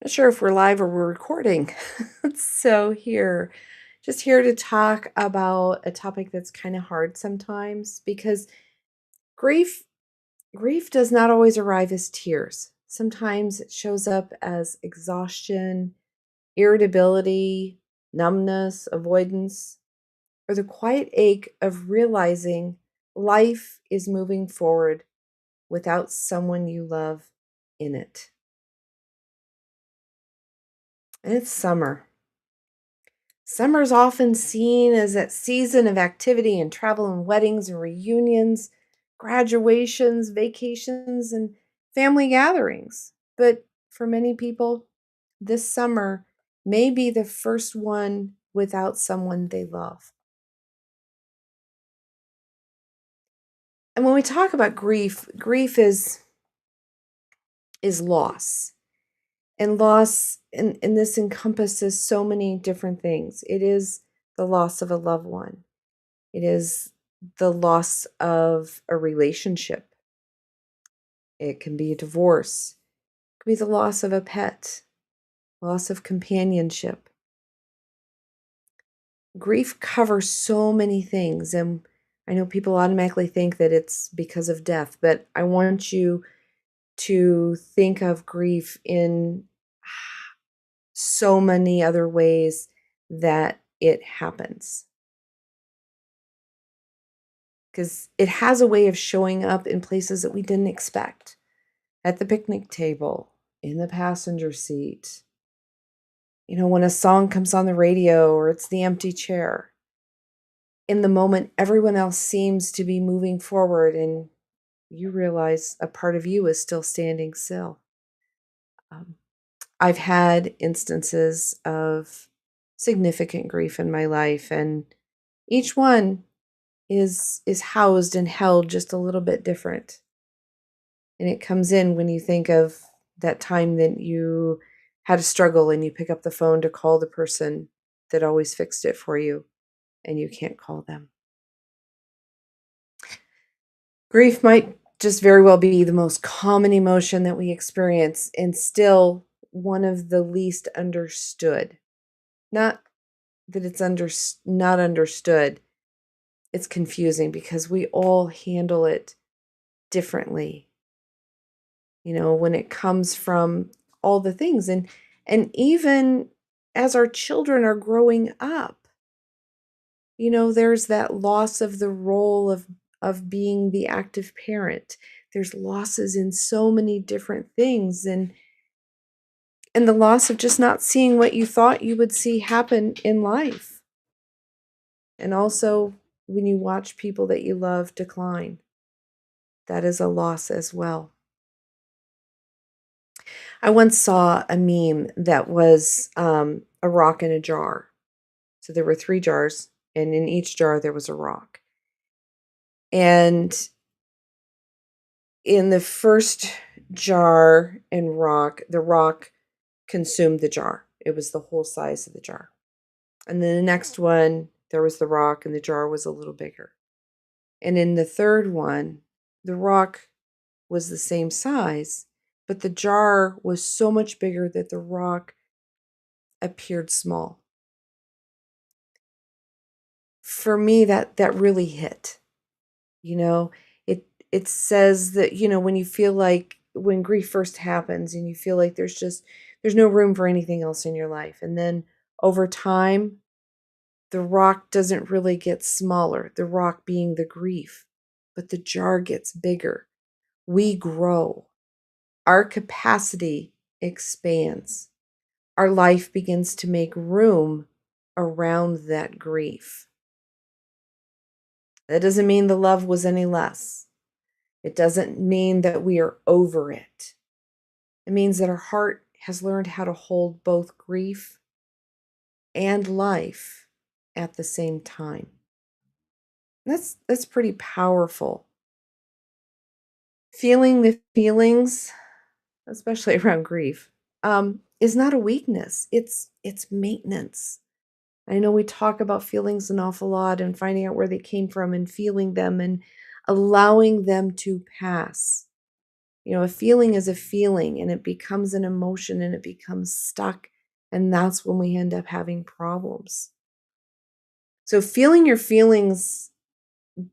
Not sure if we're live or we're recording. So just here to talk about a topic that's kind of hard sometimes because grief grief does not always arrive as tears. Sometimes it shows up as exhaustion, irritability, numbness, avoidance, or the quiet ache of realizing life is moving forward without someone you love in it. And it's summer. Summer is often seen as that season of activity and travel and weddings and reunions, graduations, vacations, and family gatherings. But for many people, this summer may be the first one without someone they love. And when we talk about grief is loss. And loss and this encompasses so many different things. It is the loss of a loved one. It is the loss of a relationship. It can be a divorce. It could be the loss of a pet, loss of companionship. Grief covers so many things. And I know people automatically think that it's because of death, but I want you to think of grief in so many other ways that it happens. Because it has a way of showing up in places that we didn't expect. At the picnic table, in the passenger seat, when a song comes on the radio or it's the empty chair. In the moment, everyone else seems to be moving forward, and you realize a part of you is still standing still. Um, I've had instances of significant grief in my life, and each one is housed and held just a little bit different. And it comes in when you think of that time that you had a struggle and you pick up the phone to call the person that always fixed it for you and you can't call them. Grief might just very well be the most common emotion that we experience and still one of the least understood. Not that it's not understood. It's confusing because we all handle it differently. When it comes from all the things and even as our children are growing up, there's that loss of the role of being the active parent. There's losses in so many different things and the loss of just not seeing what you thought you would see happen in life. And also when you watch people that you love decline, that is a loss as well. I once saw a meme that was a rock in a jar. So there were three jars, and in each jar there was a rock. And in the first jar and rock, the rock consumed the jar. It was the whole size of the jar. And then the next one, there was the rock, and the jar was a little bigger. And in the third one, the rock was the same size, but the jar was so much bigger that the rock appeared small. For me, that really hit. You know, it says that, when you feel like when grief first happens and you feel like there's no room for anything else in your life. And then over time, the rock doesn't really get smaller, the rock being the grief, but the jar gets bigger. We grow. Our capacity expands. Our life begins to make room around that grief. That doesn't mean the love was any less. It doesn't mean that we are over it. It means that our heart has learned how to hold both grief and life at the same time. That's pretty powerful. Feeling the feelings, especially around grief, is not a weakness. It's maintenance. I know we talk about feelings an awful lot and finding out where they came from and feeling them and allowing them to pass. A feeling is a feeling, and it becomes an emotion, and it becomes stuck. And that's when we end up having problems. So, feeling your feelings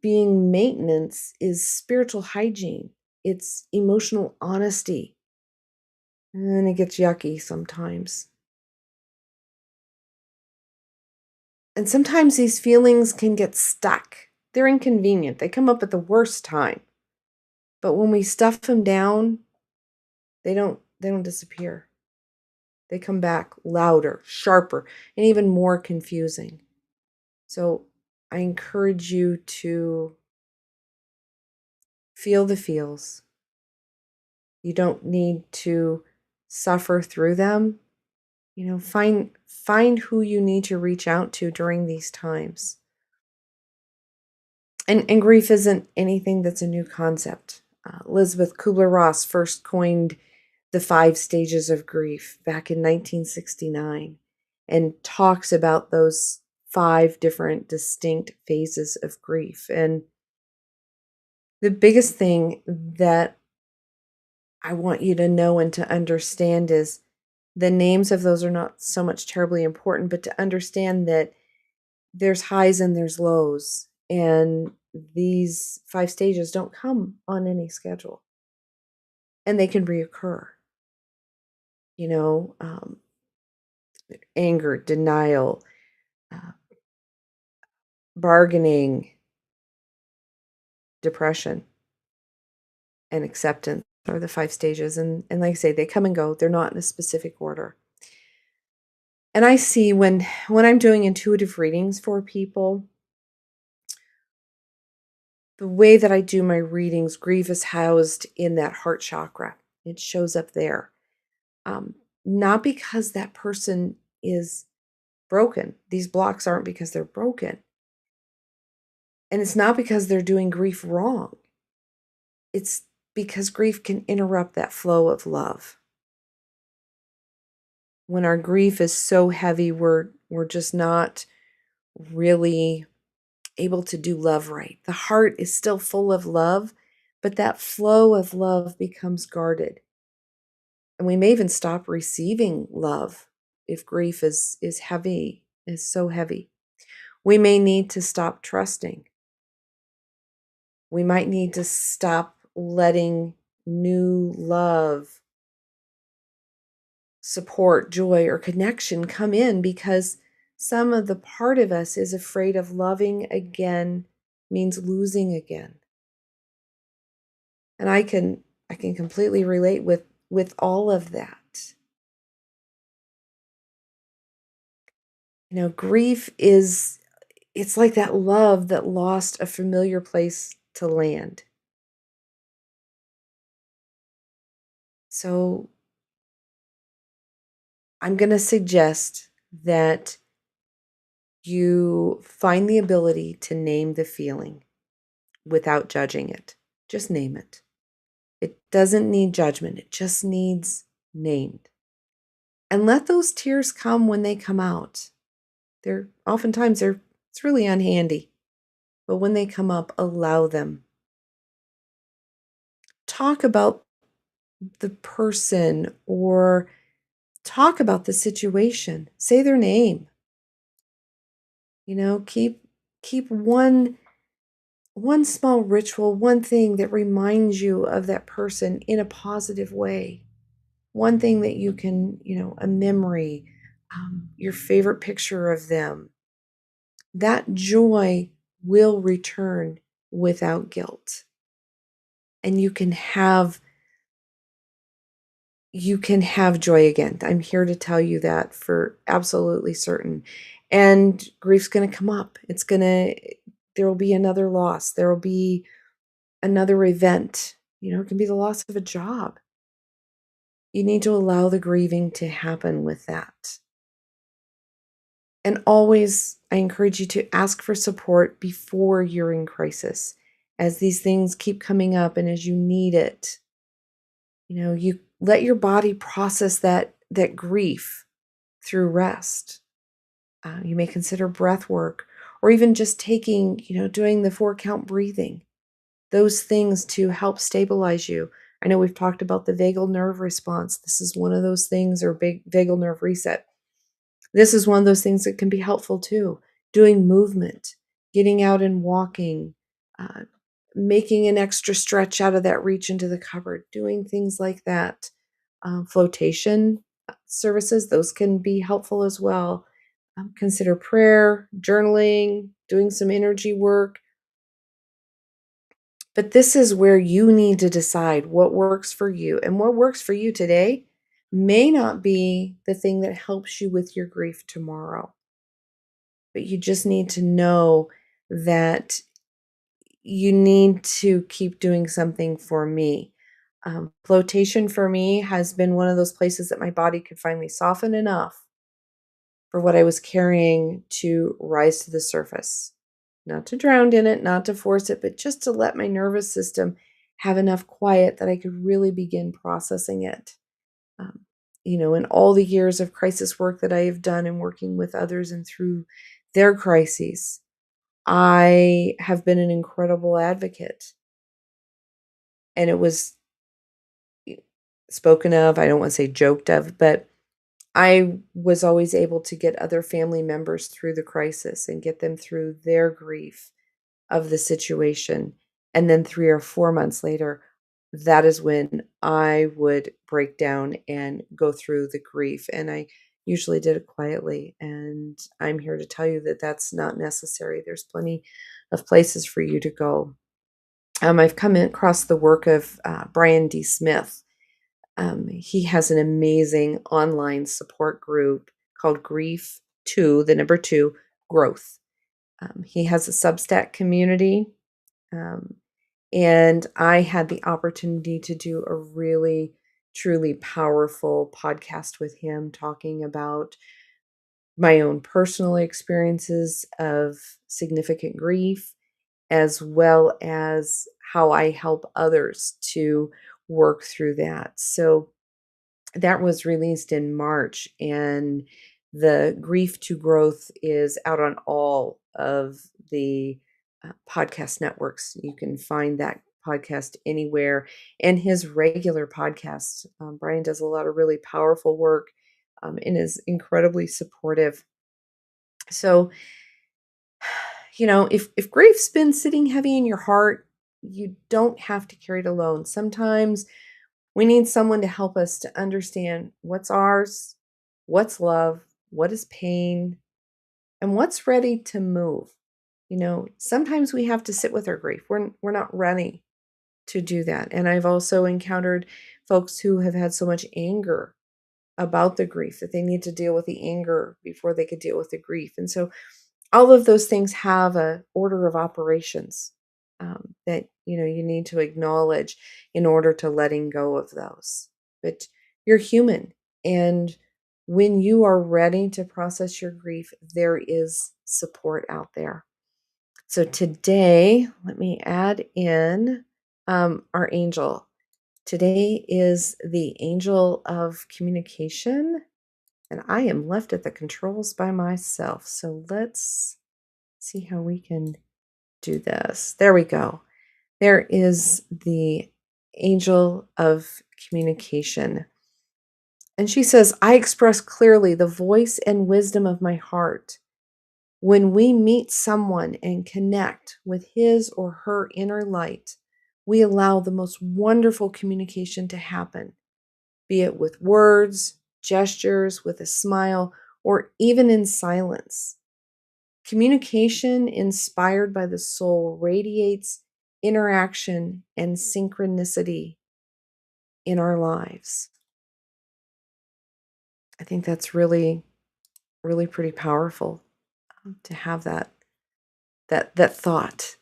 being maintenance is spiritual hygiene, it's emotional honesty. And it gets yucky sometimes. And sometimes these feelings can get stuck. They're inconvenient. They come up at the worst time. But when we stuff them down, they don't disappear. They come back louder, sharper, and even more confusing. So I encourage you to feel the feels. You don't need to suffer through them. Find who you need to reach out to during these times. And grief isn't anything that's a new concept. Elizabeth Kubler-Ross first coined the 5 stages of grief back in 1969 and talks about those 5 different distinct phases of grief. And the biggest thing that I want you to know and to understand is the names of those are not so much terribly important, but to understand that there's highs and there's lows. And these 5 stages don't come on any schedule. And they can reoccur. You know, um, Anger, denial, uh, bargaining, depression, and acceptance are the 5 stages. And like I say, they come and go. They're not in a specific order. And I see when I'm doing intuitive readings for people, the way that I do my readings, grief is housed in that heart chakra. It shows up there. Um, Not because that person is broken. These blocks aren't because they're broken. And it's not because they're doing grief wrong. It's because grief can interrupt that flow of love. When our grief is so heavy, we're just not really able to do love right. The heart is still full of love, but that flow of love becomes guarded. And we may even stop receiving love if grief is heavy, is so heavy. We may need to stop trusting. We might need to stop letting new love, support, joy, or connection come in because some of the part of us is afraid of loving again means losing again. And I can completely relate with all of that. Grief it's like that love that lost a familiar place to land. So I'm going to suggest that you find the ability to name the feeling without judging it. Just name it. It doesn't need judgment. It just needs named. And let those tears come when they come out. It's really unhandy. But when they come up, allow them. Talk about the person or talk about the situation. Say their name. Keep one small ritual, one thing that reminds you of that person in a positive way. One thing that you can, a memory, your favorite picture of them. That joy will return without guilt. And you can have joy again. I'm here to tell you that for absolutely certain. And grief's going to come up. There will be another loss. There will be another event. It can be the loss of a job. You need to allow the grieving to happen with that. And always, I encourage you to ask for support before you're in crisis. As these things keep coming up and as you need it, you let your body process that grief through rest. You may consider breath work or even just doing the 4-count breathing. Those things to help stabilize you. I know we've talked about the vagal nerve response. This is one of those things, or big vagal nerve reset. This is one of those things that can be helpful too. Doing movement, getting out and walking, uh, making an extra stretch out of that reach into the cupboard, doing things like that. Flotation services, those can be helpful as well. Consider prayer, journaling, doing some energy work. But this is where you need to decide what works for you. And what works for you today may not be the thing that helps you with your grief tomorrow. But you just need to know that you need to keep doing something for me. Flotation for me has been one of those places that my body could finally soften enough for what I was carrying to rise to the surface. Not to drown in it, not to force it, but just to let my nervous system have enough quiet that I could really begin processing it. Um, in all the years of crisis work that I have done and working with others and through their crises, I have been an incredible advocate. And it was spoken of, I don't want to say joked of, but I was always able to get other family members through the crisis and get them through their grief of the situation. And then 3 or 4 months later, that is when I would break down and go through the grief. And I usually did it quietly. And I'm here to tell you that that's not necessary. There's plenty of places for you to go. I've come across the work of Brian D. Smith. He has an amazing online support group called Grief 2, the number 2, Growth. He has a Substack community. Um, and I had the opportunity to do a really, truly powerful podcast with him talking about my own personal experiences of significant grief, as well as how I help others to work through that. So that was released in March, and the Grief to Growth is out on all of the podcast networks. You can find that podcast anywhere. And his regular podcasts, Brian does a lot of really powerful work and is incredibly supportive. So, if grief's been sitting heavy in your heart, you don't have to carry it alone. Sometimes we need someone to help us to understand what's ours, what's love, what is pain, and what's ready to move. Sometimes we have to sit with our grief. We're not ready to do that. And I've also encountered folks who have had so much anger about the grief that they need to deal with the anger before they could deal with the grief. And so all of those things have a order of operations that you need to acknowledge in order to letting go of those. But you're human, and when you are ready to process your grief, there is support out there. So today, let me add in our angel. Today is the angel of communication, and I am left at the controls by myself. So let's see how we can do this. There we go. There is the angel of communication. And she says, I express clearly the voice and wisdom of my heart. When we meet someone and connect with his or her inner light, we allow the most wonderful communication to happen, be it with words, gestures, with a smile, or even in silence. Communication inspired by the soul radiates interaction and synchronicity in our lives. I think that's really, really pretty powerful to have that thought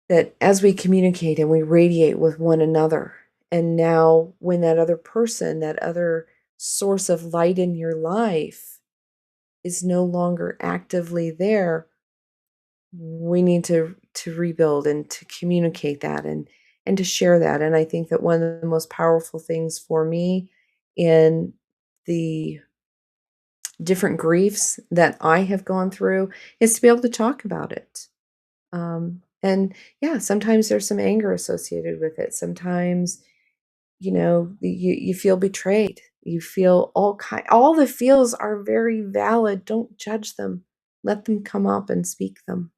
that as we communicate and we radiate with one another, and now when that other person, that other source of light in your life is no longer actively there, we need to rebuild and to communicate that and to share that. And I think that one of the most powerful things for me in the different griefs that I have gone through is to be able to talk about it. And yeah, sometimes there's some anger associated with it. Sometimes, you feel betrayed. You feel all the feels are very valid. Don't judge them. Let them come up and speak them.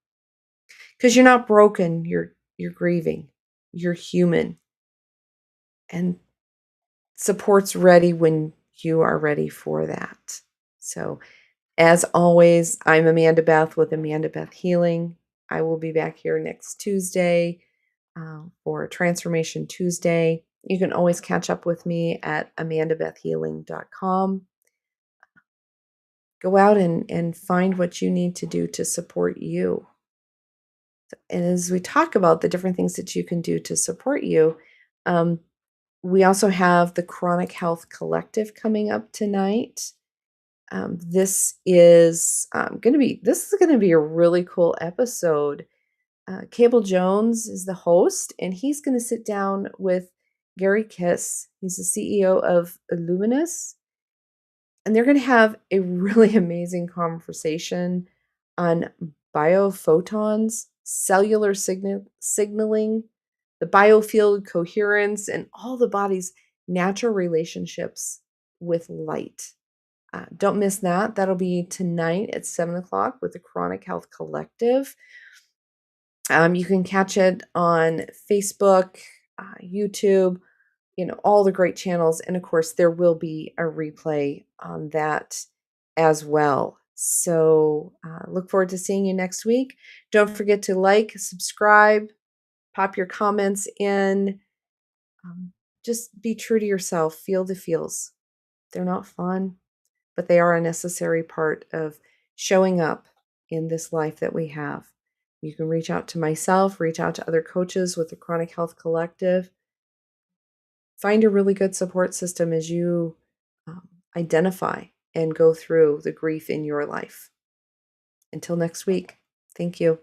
Because you're not broken, you're grieving. You're human. And support's ready when you are ready for that. So, as always, I'm Amanda Beth with Amanda Beth Healing. I will be back here next Tuesday for Transformation Tuesday. You can always catch up with me at amandabethhealing.com. Go out and find what you need to do to support you. And as we talk about the different things that you can do to support you, um, we also have the Chronic Health Collective coming up tonight. This is going to be a really cool episode. Cable Jones is the host, and he's going to sit down with Gary Kiss. He's the CEO of Illuminous, and they're going to have a really amazing conversation on biophotons, cellular signaling, the biofield coherence, and all the body's natural relationships with light. Don't miss that. That'll be tonight at 7 o'clock with the Chronic Health Collective. You can catch it on Facebook, YouTube, all the great channels. And of course, there will be a replay on that as well. So look forward to seeing you next week. Don't forget to like, subscribe, pop your comments in. Just be true to yourself. Feel the feels. They're not fun, but they are a necessary part of showing up in this life that we have. You can reach out to myself, reach out to other coaches with the Chronic Health Collective. Find a really good support system as you identify and go through the grief in your life. Until next week, thank you.